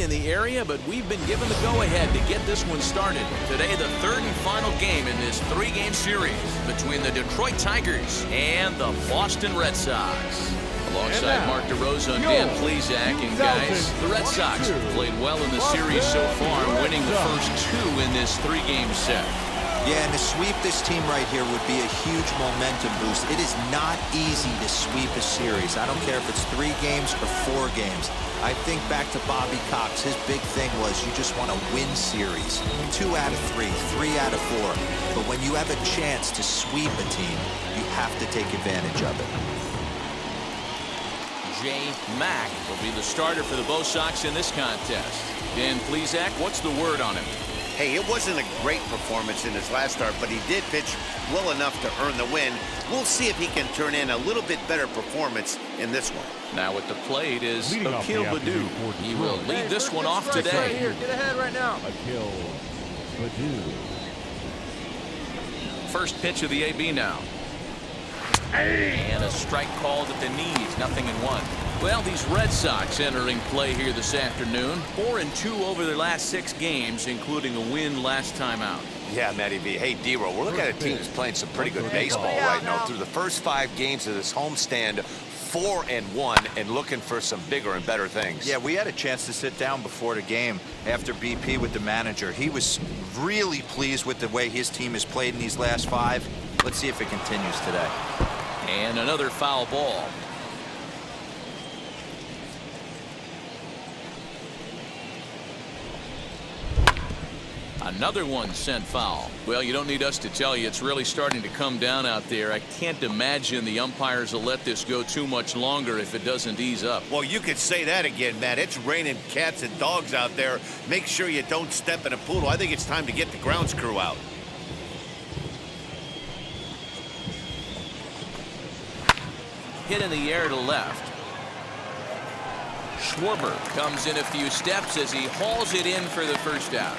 in the area, but we've been given the go-ahead to get this one started. Today, the third and final game in this three-game series between the Detroit Tigers and the Boston Red Sox. Alongside Mark DeRosa and Dan Plesac, and guys, the Red Sox have played well in the series so far, winning the first two in this three-game set. Yeah, and to sweep this team right here would be a huge momentum boost. It is not easy to sweep a series. I don't care if it's 3 games or 4 games. I think back to Bobby Cox. His big thing was you just want to win series. 2 out of 3, 3 out of 4. But when you have a chance to sweep a team, you have to take advantage of it. Jay Mack will be the starter for the Bo Sox in this contest. Dan Plesac, what's the word on him? Hey, it wasn't a great performance in his last start, but he did pitch well enough to earn the win. We'll see if he can turn in a little bit better performance in this one. Now at the plate is Akil Baddoo. He will lead this one off today. Right here. Get ahead right now. Akil Baddoo. First pitch of the AB now. And a strike called at the knees, 0-1. Well, these Red Sox entering play here this afternoon. 4-2 over their last 6 games, including a win last time out. Yeah, Matty V. Hey, D-Row, we're looking at a team that's playing some pretty good baseball right now. Through the first 5 games of this homestand, 4-1, and looking for some bigger and better things. Yeah, we had a chance to sit down before the game after BP with the manager. He was really pleased with the way his team has played in these last 5. Let's see if it continues today. And another foul ball. Another one sent foul. Well, you don't need us to tell you, it's really starting to come down out there. I can't imagine the umpires will let this go too much longer if it doesn't ease up. Well, you could say that again, Matt. It's raining cats and dogs out there. Make sure you don't step in a poodle. I think it's time to get the grounds crew out. Hit in the air to left. Schwarber comes in a few steps as he hauls it in for the first out.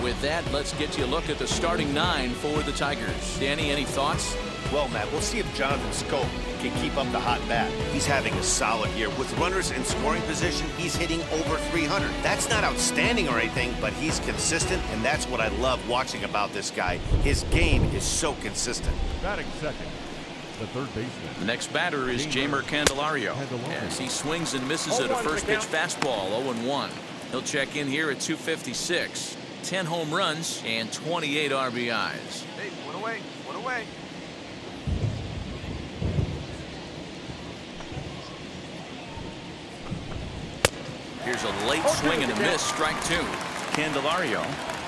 With that, let's get you a look at the starting 9 for the Tigers. Danny, any thoughts? Well, Matt, we'll see if Jonathan Scope can keep up the hot bat. He's having a solid year. With runners in scoring position, he's hitting over 300. That's not outstanding or anything, but he's consistent, and that's what I love watching about this guy. His game is so consistent. Batting second, the third baseman. The next batter is Jamer Candelario, as he swings and misses at a first pitch fastball, 0-1. He'll check in here at 256. 10 home runs and 28 RBIs. Hey, one away, one away. Here's a late swing and a miss, strike 2. Candelario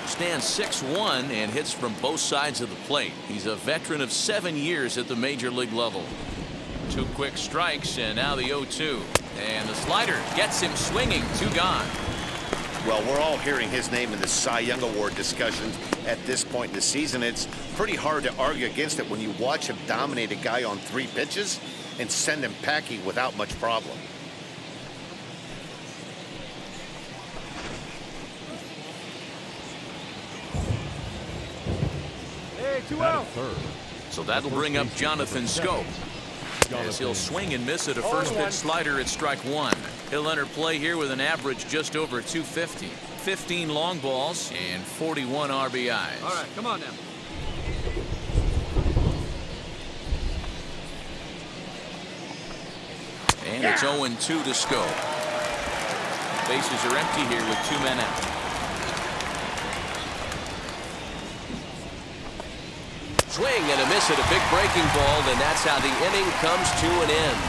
stands 6'1" and hits from both sides of the plate. He's a veteran of 7 years at the major league level. 2 quick strikes and now the 0-2. And the slider gets him swinging, 2 gone. Well, we're all hearing his name in the Cy Young Award discussions at this point in the season. It's pretty hard to argue against it when you watch him dominate a guy on 3 pitches and send him packing without much problem. Hey, 2 out. So that'll bring up Jonathan Scope, as he'll swing and miss at a first pitch slider at strike 1. He'll enter play here with an average just over 250. 15 long balls and 41 RBIs. All right, come on now. And it's 0-2 to Scope. Bases are empty here with 2 men out. Swing and a miss at a big breaking ball, and that's how the inning comes to an end.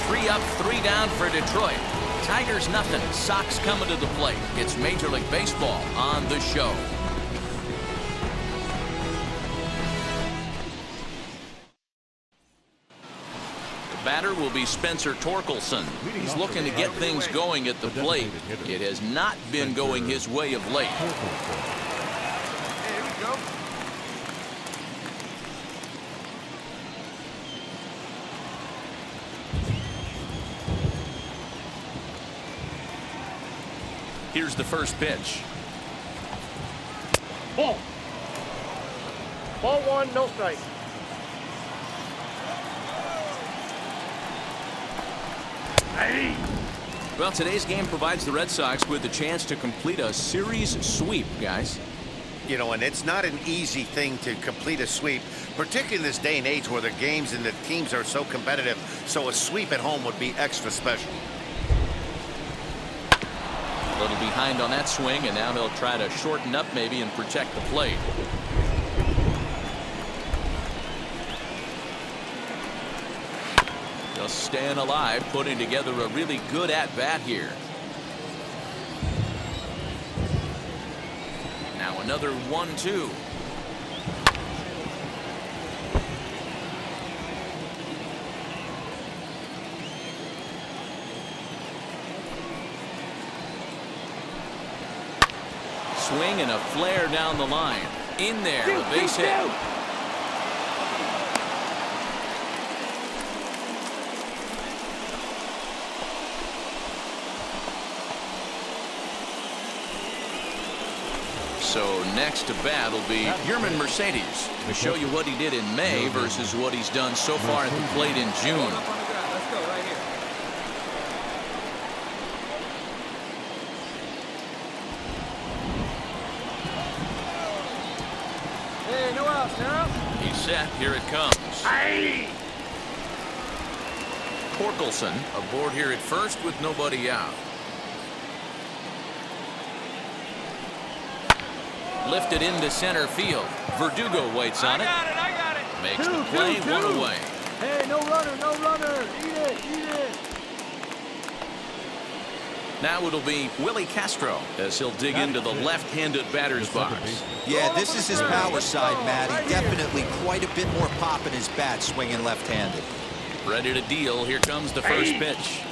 3 up, 3 down for Detroit. Tigers nothing. Sox coming to the plate. It's Major League Baseball on the show. The batter will be Spencer Torkelson. He's looking to get things going at the plate. It has not been going his way of late. Hey, here we go. Here's the first pitch. Ball. Ball 1, no strike. Well, today's game provides the Red Sox with the chance to complete a series sweep, guys. You know, and it's not an easy thing to complete a sweep, particularly in this day and age where the games and the teams are so competitive. So a sweep at home would be extra special. A little behind on that swing, and now he'll try to shorten up maybe and protect the plate. Just staying alive, putting together a really good at-bat here. Now another 1-2. Swing and a flare down the line. In there, a base hit. So next to bat will be Yerman Mercedes to show you what he did in May versus what he's done so far at the plate in June. Let's go right here. Hey, no outs now. He's set. Here it comes. Torkelson aboard here at first with nobody out. Lifted into center field. Verdugo waits on it. I got it. Makes the play, one away. Hey, no runner, no runner. Eat it, eat it. Now it'll be Willie Castro as he'll dig into the left-handed batter's box. Yeah, this is his power side, Matty. Definitely quite a bit more pop in his bat swinging left-handed. Ready to deal. Here comes the first pitch.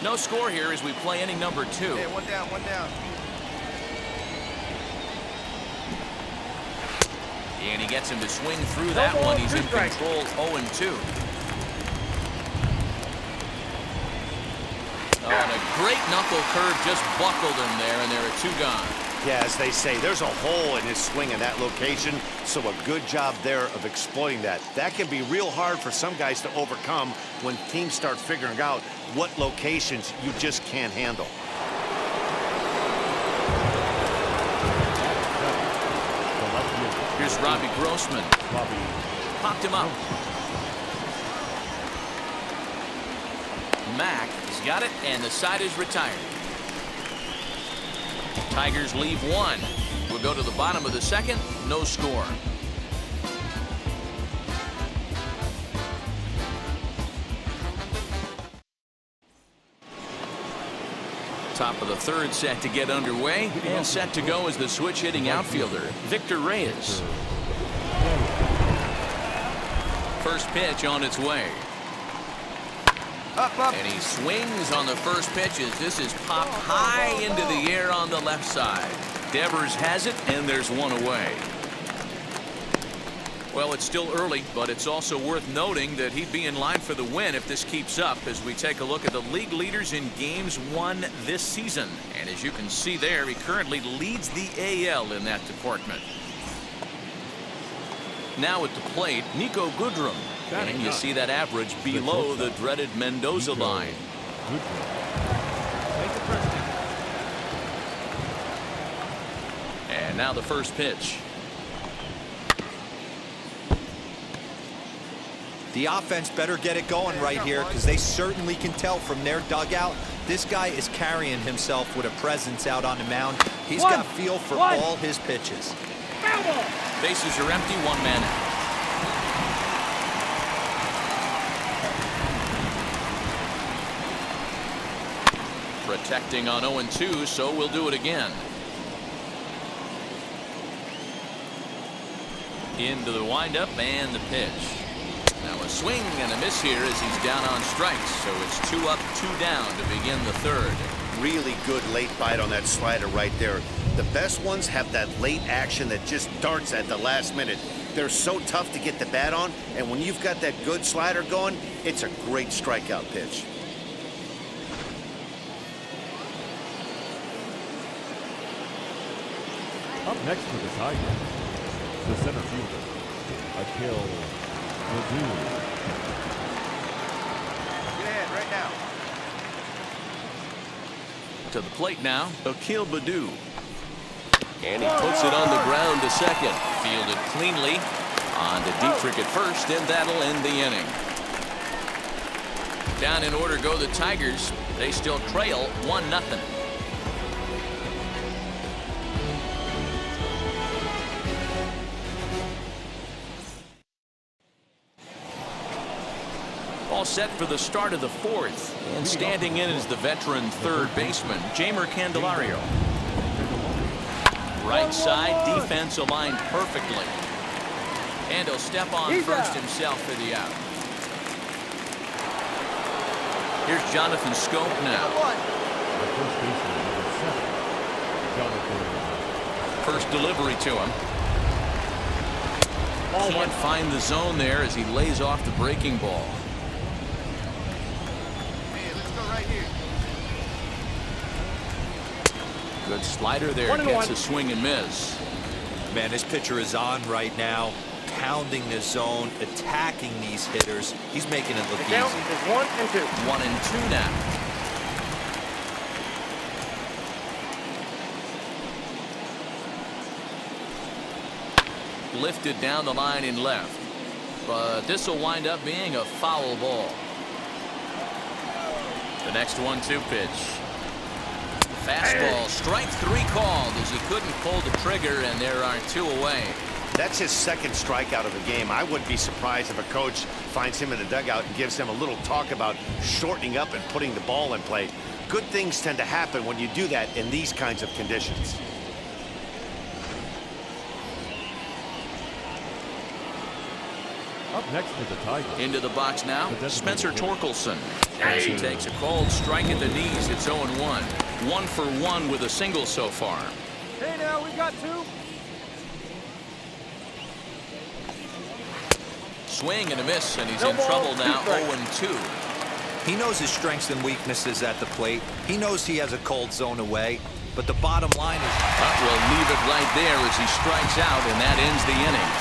No score here as we play inning number 2. Hey, one down, one down. And he gets him to swing through that one. He's in control, 0-2. Oh, and a great knuckle curve just buckled him there, and there are 2 gone. Yeah, as they say, there's a hole in his swing in that location, so a good job there of exploiting that. That can be real hard for some guys to overcome when teams start figuring out what locations you just can't handle. Here's Robbie Grossman. Popped him up. Mack has got it, and the side is retired. Tigers leave 1. We'll go to the bottom of the 2nd. No score. Top of the 3rd set to get underway, and set to go is the switch-hitting outfielder, Victor Reyes. First pitch on its way. Up, up. And he swings on the first pitch as this is popped high into the air on the left side. Devers has it, and there's 1 away. Well, it's still early, but it's also worth noting that he'd be in line for the win if this keeps up as we take a look at the league leaders in games won this season. And as you can see there, he currently leads the AL in that department. Now at the plate, Nico Goodrum. And you see that average below the dreaded Mendoza line. And now the first pitch. The offense better get it going right here because they certainly can tell from their dugout this guy is carrying himself with a presence out on the mound. He's got feel for all his pitches. Bases are empty, 1 man out. Protecting on 0-2, so we'll do it again. Into the windup and the pitch. Now a swing and a miss here as he's down on strikes. So it's 2 up, 2 down to begin the 3rd. Really good late bite on that slider right there. The best ones have that late action that just darts at the last minute. They're so tough to get the bat on, and when you've got that good slider going, it's a great strikeout pitch. Up next for the Tigers, the center fielder, Akil Baddoo. Get ahead right now. To the plate now, Akil Baddoo. And he puts it on the ground to second. Fielded cleanly. On to Dietrich at first, and that'll end the inning. Down in order go the Tigers. They still trail 1-0. All set for the start of the fourth. And standing in is the veteran third baseman, Jeimer Candelario. Right side, defense aligned perfectly. And he'll step on first himself for the out. Here's Jonathan Scope now. First delivery to him. Can't find the zone there as he lays off the breaking ball. Good slider there, gets a swing and miss. Man, this pitcher is on right now, pounding the zone, attacking these hitters. He's making it look easy. 1-2. 1-2 now. Lifted down the line in left, but this will wind up being a foul ball. The next 1-2 pitch. Fastball, strike 3 called as he couldn't pull the trigger, and there are 2 away. That's his second strikeout of the game. I wouldn't be surprised if a coach finds him in the dugout and gives him a little talk about shortening up and putting the ball in play. Good things tend to happen when you do that in these kinds of conditions. Up next is the Tigers. Into the box now, Spencer Torkelson. As he takes a cold strike at the knees, it's 0-1. 1 for 1 with a single so far. Hey, now we got 2. Swing and a miss, and he's in trouble now. 0-2. He knows his strengths and weaknesses at the plate. He knows he has a cold zone away. But the bottom line is... We'll leave it right there as he strikes out, and that ends the inning.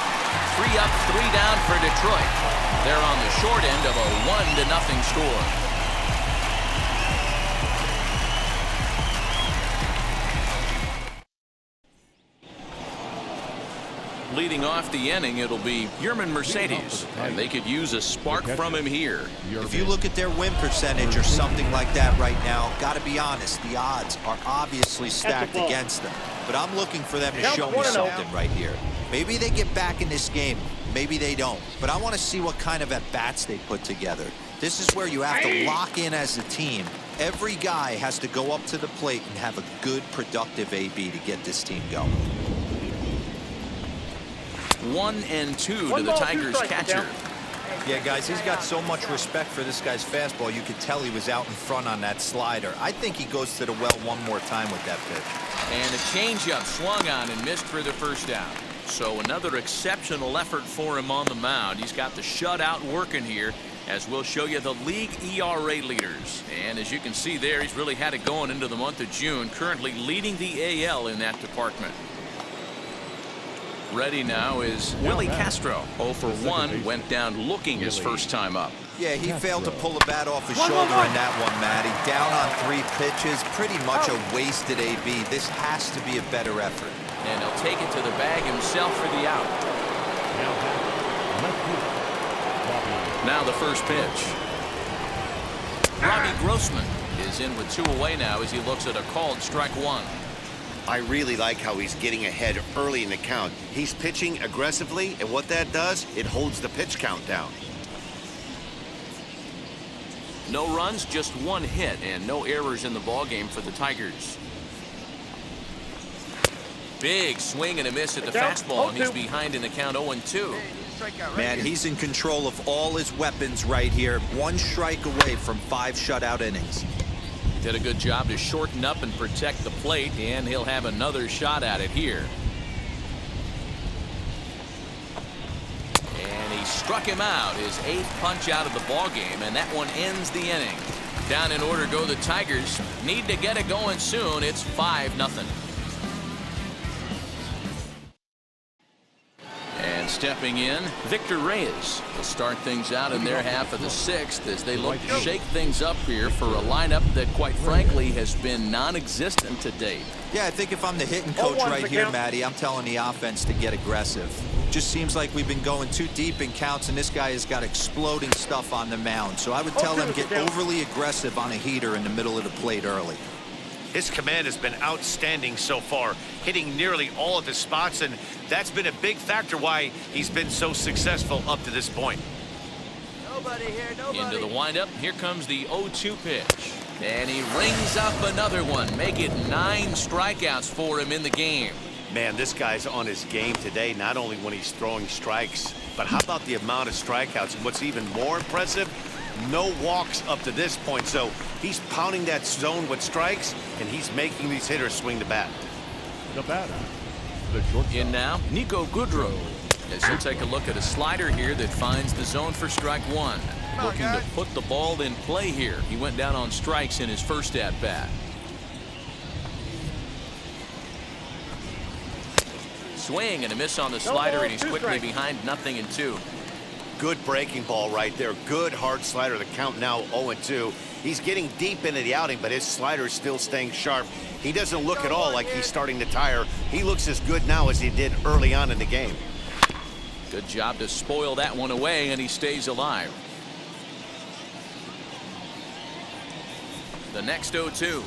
3 up, 3 down for Detroit. They're on the short end of a 1-0 score. Leading off the inning, it'll be Yerman Mercedes, and they could use a spark from him here. If you look at their win percentage or something like that right now, got to be honest, the odds are obviously stacked against them. But I'm looking for them to show me something right here. Maybe they get back in this game. Maybe they don't. But I want to see what kind of at-bats they put together. This is where you have to lock in as a team. Every guy has to go up to the plate and have a good, productive AB to get this team going. 1-2 to the Tigers catcher. Yeah, guys, he's got so much respect for this guy's fastball. You could tell he was out in front on that slider. I think he goes to the well one more time with that pitch. And a changeup swung on and missed for the first out. So another exceptional effort for him on the mound. He's got the shutout working here, as we'll show you the league ERA leaders. And as you can see there, he's really had it going into the month of June, currently leading the AL in that department. Ready now is Willie Castro. 0 for 1, went down looking his first time up. Yeah, he failed to pull the bat off his shoulder in that one, Matty. Down on 3 pitches, pretty much a wasted AB. This has to be a better effort. And he'll take it to the bag himself for the out. Now the first pitch. Robbie Grossman is in with 2 away now as he looks at a called strike 1. I really like how he's getting ahead early in the count. He's pitching aggressively, and what that does, it holds the pitch count down. No runs, just 1 hit, and no errors in the ballgame for the Tigers. Big swing and a miss at the fastball, and he's behind in the count 0-2. Man, he's in control of all his weapons right here. 1 strike away from 5 shutout innings. Did a good job to shorten up and protect the plate, and he'll have another shot at it here. And he struck him out, his 8th punch out of the ballgame, and that one ends the inning. Down in order go the Tigers. Need to get it going soon. It's 5-0. And stepping in, Victor Reyes will start things out in their half of the sixth as they look to shake things up here for a lineup that, quite frankly, has been non-existent to date. Yeah, I think if I'm the hitting coach right here, Matty, I'm telling the offense to get aggressive. Just seems like we've been going too deep in counts, and this guy has got exploding stuff on the mound. So I would tell him get overly aggressive on a heater in the middle of the plate early. His command has been outstanding so far, hitting nearly all of his spots, and that's been a big factor why he's been so successful up to this point. Nobody here, nobody. Into the windup, here comes the 0-2 pitch. And he rings up another one, make it 9 strikeouts for him in the game. Man, this guy's on his game today, not only when he's throwing strikes, but how about the amount of strikeouts? And what's even more impressive, no walks up to this point. So he's pounding that zone with strikes, and he's making these hitters swing the bat. The batter, the shortstop. In now, Nico Goodrow, as he'll take a look at a slider here that finds the zone for strike one. Looking to put the ball in play here. He went down on strikes in his first at bat. Swing and a miss on the slider, and he's quickly behind 0-2. Good breaking ball right there. Good hard slider. The count now 0-2. He's getting deep into the outing, but his slider is still staying sharp. He doesn't look at all like he's starting to tire. He looks as good now as he did early on in the game. Good job to spoil that one away, and he stays alive. The next 0-2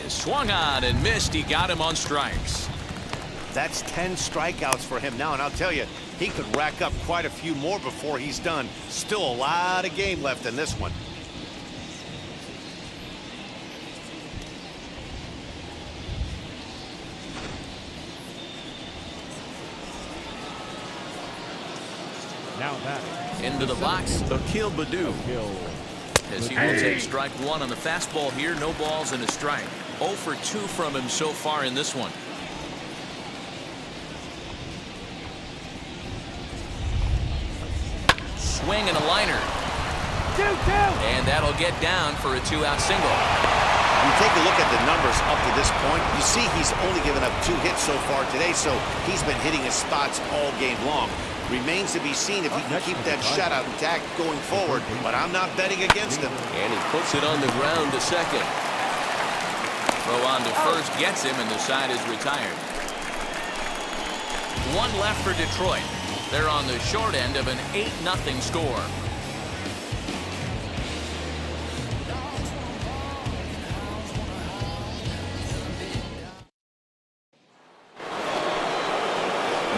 is swung on and missed. He got him on strikes. That's 10 strikeouts for him now, and I'll tell you, he could rack up quite a few more before he's done. Still a lot of game left in this one. Now that Into the box, Akil Baddoo, as he will take strike one on the fastball here. No balls and a strike. 0 for 2 from him so far in this one. Swing and a liner. 2-2. And that'll get down for a 2-out single. You take a look at the numbers up to this point, you see he's only given up 2 hits so far today, so he's been hitting his spots all game long. Remains to be seen if he can keep that shutout intact going forward, but I'm not betting against him. And he puts it on the ground to second. Throw on to first gets him, and the side is retired. 1 left for Detroit. They're on the short end of an 8-0 score.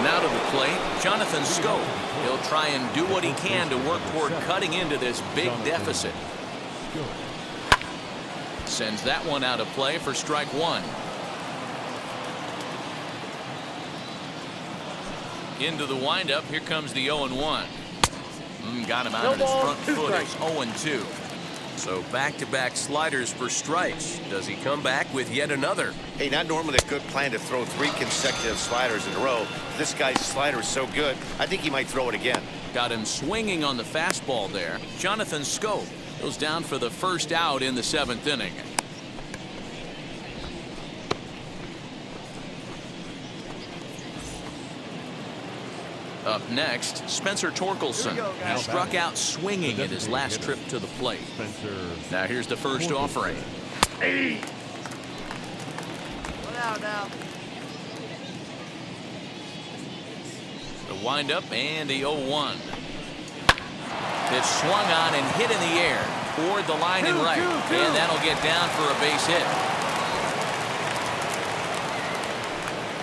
Now to the plate, Jonathan Scope. He'll try and do what he can to work toward cutting into this big deficit. Sends that one out of play for strike one. Into the windup, here comes the 0-1. Got him out on his front foot. It's 0-2. So back-to-back sliders for strikes. Does he come back with yet another? Hey, not normally a good plan to throw 3 consecutive sliders in a row. This guy's slider is so good, I think he might throw it again. Got him swinging on the fastball there. Jonathan Scope goes down for the first out in the 7th inning. Up next, Spencer Torkelson. He struck out swinging at his last trip to the plate. Now here's the first offering. One out now. The windup and the 0-1. It's swung on and hit in the air toward the line and right. And that'll get down for a base hit.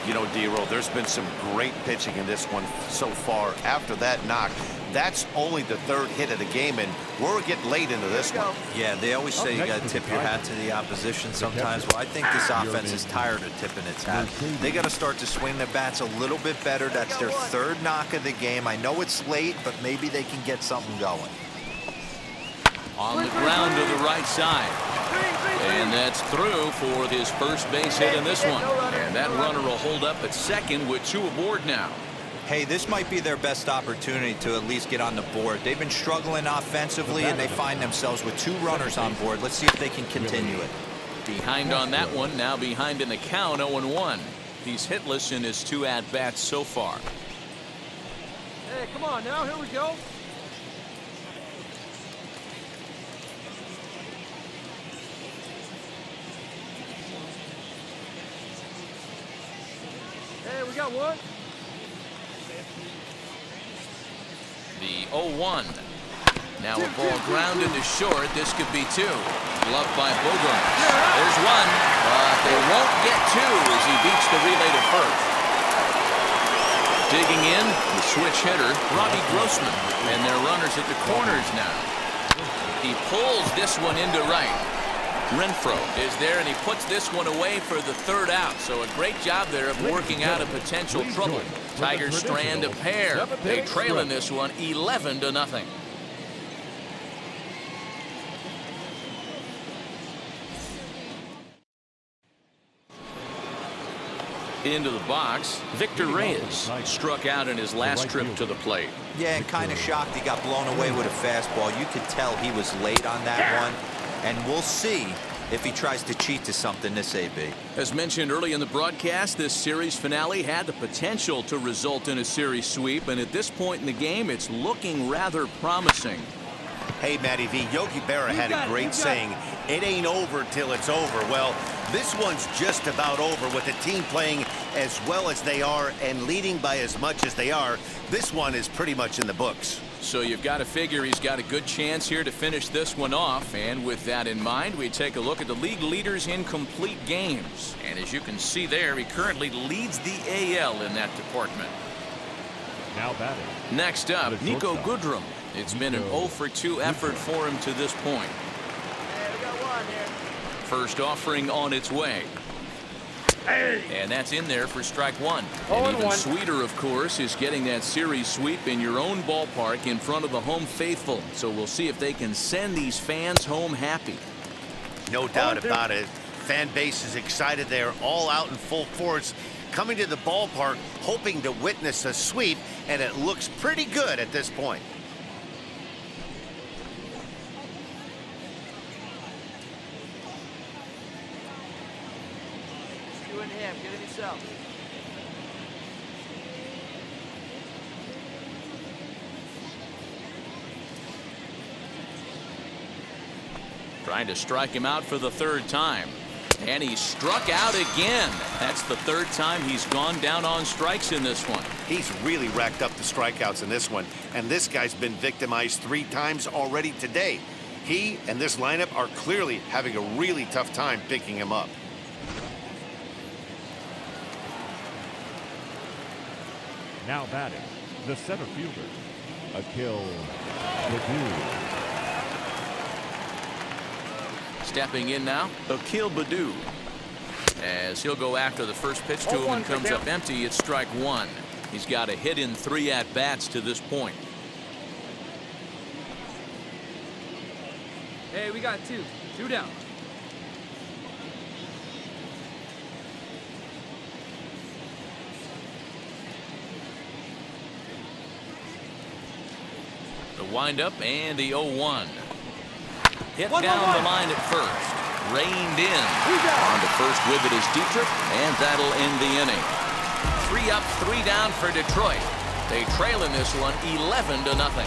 You know, D-Roll, there's been some great pitching in this one so far. After that knock, that's only the 3rd hit of the game, and we're getting late into this one. Yeah, they always say you got to tip your hat to the opposition sometimes. Well, I think this offense is tired of tipping its hat. They got to start to swing the bats a little bit better. That's their 3rd knock of the game. I know it's late, but maybe they can get something going. On the ground to the right side. And that's through for his first base hit in this one. And that runner will hold up at second with 2 aboard now. Hey, this might be their best opportunity to at least get on the board. They've been struggling offensively, and they find themselves with 2 runners on board. Let's see if they can continue it. Behind on that one, now behind in the count, 0-1. He's hitless in his 2 at-bats so far. Yeah, come on now. Here we go. Hey, we got one. The 0-1. Now a ball grounded to short. This could be two. Gloved by Bogart. There's one, but they won't get two as he beats the relay to first. Digging in, the switch hitter, Robbie Grossman. And their runners at the corners now. He pulls this one into right. Renfro is there, and he puts this one away for the third out. So a great job there of working out a potential trouble. Tigers strand a pair. They trail in this one 11-0. Into the box, Victor Reyes struck out in his last trip to the plate. Yeah, and kind of shocked he got blown away with a fastball. You could tell he was late on that one, and we'll see if he tries to cheat to something this AB. As mentioned early in the broadcast, this series finale had the potential to result in a series sweep, and at this point in the game, it's looking rather promising. Hey, Matty V, Yogi Berra had a great saying, it ain't over till it's over. Well, this one's just about over with the team playing as well as they are and leading by as much as they are. This one is pretty much in the books. So you've got to figure he's got a good chance here to finish this one off. And with that in mind, we take a look at the league leaders in complete games. And as you can see there, he currently leads the AL in that department. Now batting. Next up, Nico Goodrum. It's been an 0-for-2 effort for him to this point. Hey, we got one here. First offering on its way. And that's in there for strike one. And even sweeter, of course, is getting that series sweep in your own ballpark in front of the home faithful. So we'll see if they can send these fans home happy. No doubt about it. Fan base is excited. They're all out in full force, coming to the ballpark, hoping to witness a sweep, and it looks pretty good at this point. 2.5. Get it yourself. Trying to strike him out for the third time. And he struck out again. That's the third time he's gone down on strikes in this one. He's really racked up the strikeouts in this one, and this guy's been victimized 3 times already today. He and this lineup are clearly having a really tough time picking him up. Now batting, the center fielder, Akil Baddoo. Stepping in now, Akil Baddoo. As he'll go after the first pitch to him and comes up empty, it's strike one. He's got a hit in 3 at-bats to this point. Hey, we got 2. 2 down. The windup and the 0-1. Hit down the line at first. Reined in. On to first with it is Dietrich, and that'll end the inning. 3 up, 3 down for Detroit. They trail in this one 11-0.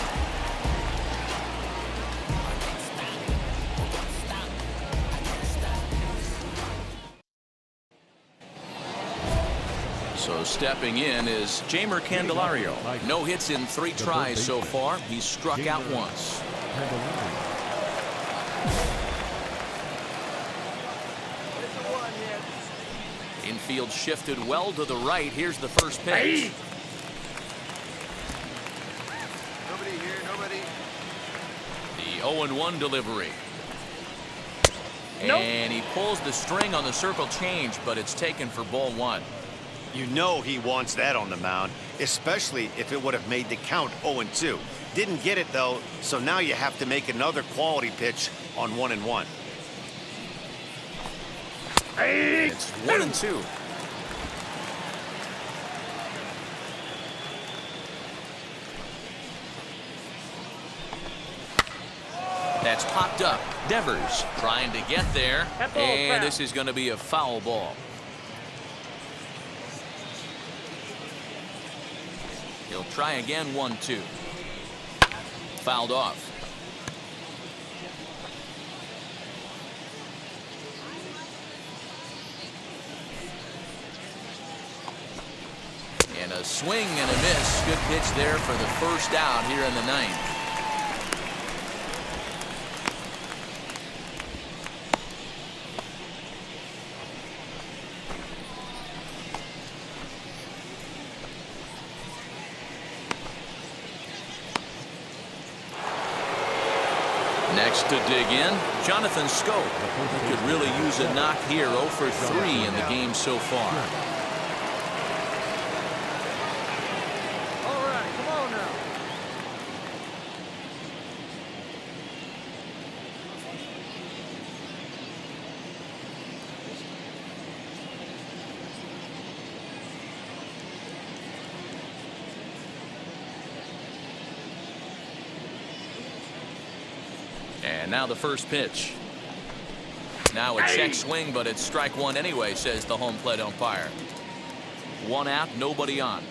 So stepping in is Jeimer Candelario. No hits in 3 tries so far. He's struck out once. Infield shifted well to the right. Here's the first pitch. Nobody here, nobody. The 0-1 delivery. And he pulls the string on the circle change, but it's taken for ball 1. You know he wants that on the mound, especially if it would have made the count 0-2. Didn't get it, though, so now you have to make another quality pitch on 1-1. It's 1-2. That's popped up. Devers trying to get there. And this is going to be a foul ball. He'll try again. 1-2. Fouled off. And a swing and a miss. Good pitch there for the first out here in the ninth. Next to dig in, Jonathan Scope. He could really use a knock here. 0 for 3 in the game so far. All right, come on now. And now the first pitch. Now a check swing, but it's strike one anyway, says the home plate umpire. 1 out, nobody on.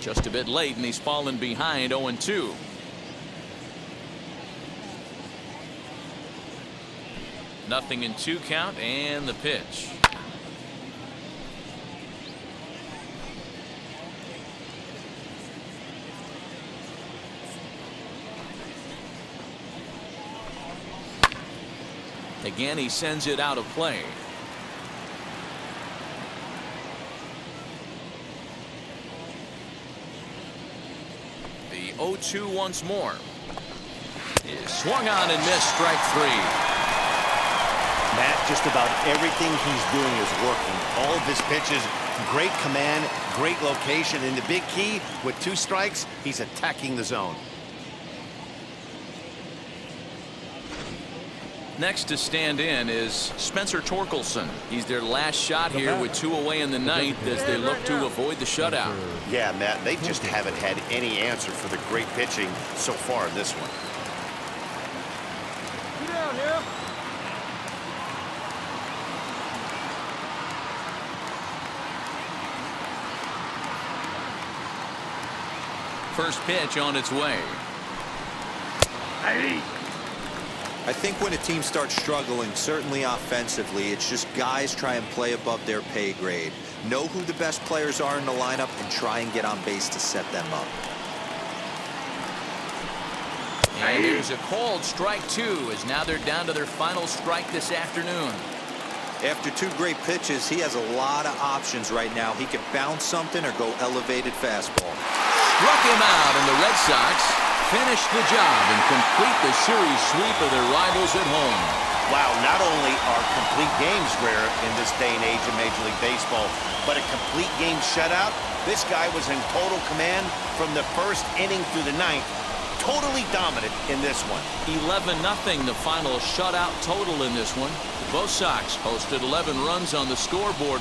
Just a bit late, and he's fallen behind. 0-2. Nothing in 2 count, and the pitch. Again, he sends it out of play. The 0-2 once more. Is swung on and missed. Strike 3. Matt, just about everything he's doing is working. All of his pitches, great command, great location, and the big key, with 2 strikes, he's attacking the zone. Next to stand in is Spencer Torkelson. He's their last shot here with 2 away in the ninth as they look to avoid the shutout. Yeah, Matt, they just haven't had any answer for the great pitching so far in this one. Get down here. First pitch on its way. I think when a team starts struggling, certainly offensively, it's just guys try and play above their pay grade. Know who the best players are in the lineup and try and get on base to set them up. And there's a called strike 2 as now they're down to their final strike this afternoon. After 2 great pitches, he has a lot of options right now. He can bounce something or go elevated fastball. Struck him out, and the Red Sox finish the job and complete the series sweep of their rivals at home. Wow, not only are complete games rare in this day and age of Major League Baseball, but a complete game shutout. This guy was in total command from the first inning through the ninth. Totally dominant in this one. 11-0 the final shutout total in this one. Both Sox posted 11 runs on the scoreboard.